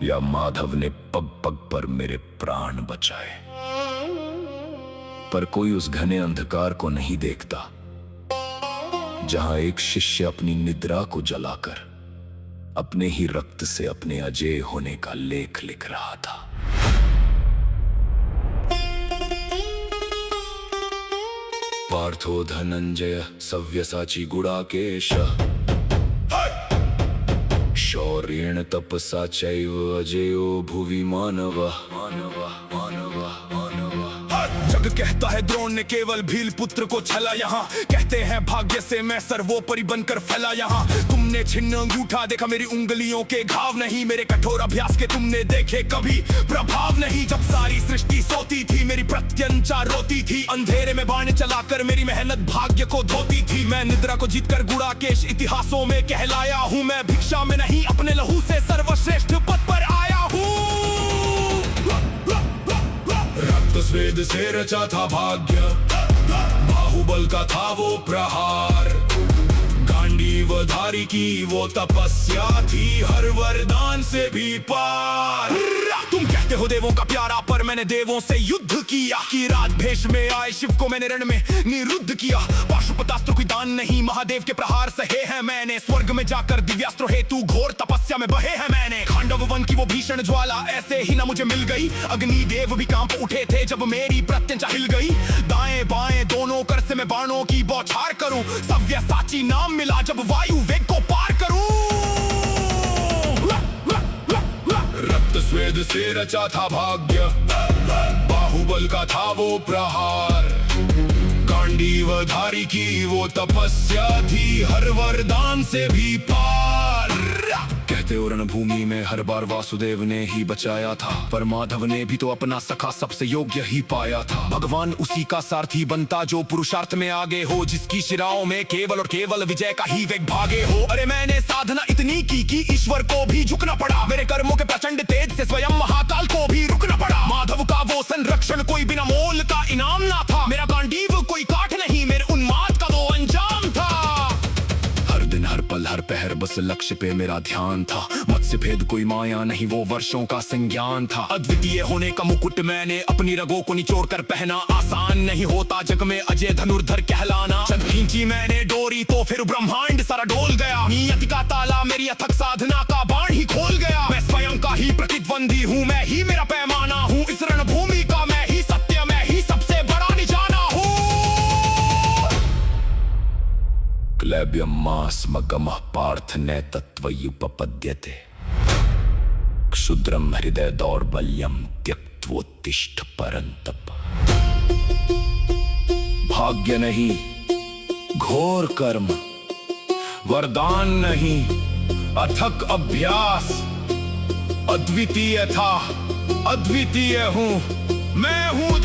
या माधव ने पग पग पर मेरे प्राण बचाए। पर कोई उस घने अंधकार को नहीं देखता जहां एक शिष्य अपनी निद्रा को जलाकर अपने ही रक्त से अपने अजेय होने का लेख लिख रहा था। पार्थो धनंजय सव्यसाची गुडाकेश शौर्येण तपसा चैव अजेयो भुवि मानवः मानवः मानवः मानवः। जग कहता है द्रोण ने केवल भील पुत्र को छला, यहाँ कहते हैं भाग्य से मैं सर्वोपरि बनकर फैला। यहाँ तुमने छिन्न अंगूठा देखा, मेरी उंगलियों के घाव नहीं। मेरे कठोर अभ्यास के तुमने देखे कभी प्रभाव नहीं। जब सारी सृष्टि सोती थी मेरी प्रत्यंचा रोती थी। अंधेरे में बाण चलाकर मेरी मेहनत भाग्य को धोती थी। मैं निद्रा को जीतकर गुड़ाकेश इतिहासों में कहलाया हूँ। मैं भिक्षा में नहीं अपने लहू से सर्वश्रेष्ठ पद पर आया हूँ। रक्त स्वेद से रचा था भाग्य, बाहुबल का था वो प्रहार। गांडीवधारी की वो तपस्या थी, हर वरदान से भी पार। तुम कहते हो देवों का प्यारा, पर मैंने देवों से युद्ध किया। कि रात भेष में आए शिव को मैंने रण में निरुद्ध किया। पाशुपतास्त्र कोई दान नहीं, महादेव के प्रहार सहे हैं मैंने। स्वर्ग में जाकर दिव्यास्त्र हेतु घोर तपस्या में बहे हैं मैंने। खांडव वन की वो भीषण ज्वाला ऐसे ही ना मुझे मिल गई। अग्नि देव भी कांप उठे थे जब मेरी प्रत्यंचा हिल गई। दाएं बाएं दोनों कर से मैं बाणों की बौछार करूं। सव्यसाची नाम मिला जब वायु वेग को पार करूं। रक्त स्वेद से रचा था भाग्य, बाहुबल का था वो प्रहार। गांडीवधारी की वो तपस्या थी, हर वरदान से भी पार। कहते हो रणभूमि में हर बार वासुदेव ने ही बचाया था, पर माधव ने भी तो अपना सखा सबसे योग्य ही पाया था। भगवान उसी का सारथी बनता जो पुरुषार्थ में आगे हो, जिसकी शिराओं में केवल और केवल विजय का ही वेग भागे हो। अरे मैंने साधना इतनी की कि ईश्वर को भी झुकना पड़ा। मेरे कर्मों के प्रचंड तेज से स्वयं महाकाल को भी रुकना पड़ा। माधव का वो संरक्षण कोई बिना मोल का इनाम ना था। मेरा गांडीव कोई काठ नहीं, मेरे उन्माद का वो अंजाम था। हर दिन हर पल हर पहर बस लक्ष्य पे मेरा ध्यान था। मत्स्य भेद कोई माया नहीं, वो वर्षों का संज्ञान था। अद्वितीय होने का मुकुट मैंने अपनी रगों को निचोड़ कर पहना। आसान नहीं होता जग में अजय धनुर्धर कहलाना। चंद खींची मैंने डोरी तो फिर ब्रह्मांड सारा डोल गया। नियति का ताला मेरी अथक साधना का बाण ही खोल गया। मैं स्वयं का ही प्रतिद्वंदी हूँ, मैं ही मेरा पैमाना हूँ। इस रणभूमि का मैं ही सत्य, मैं ही सबसे बड़ा निजाना हूँ। क्लैब्यमास्मगमः पार्थ नैतत्त्वयुपपद्यते। क्षुद्रम हृदय दौर्बल्यम त्यक्त्वोत्तिष्ठ परन्तप। भाग्य नहीं घोर कर्म, वरदान नहीं अथक अभ्यास। अद्वितीय था अद्वितीय हूँ, मैं हूँ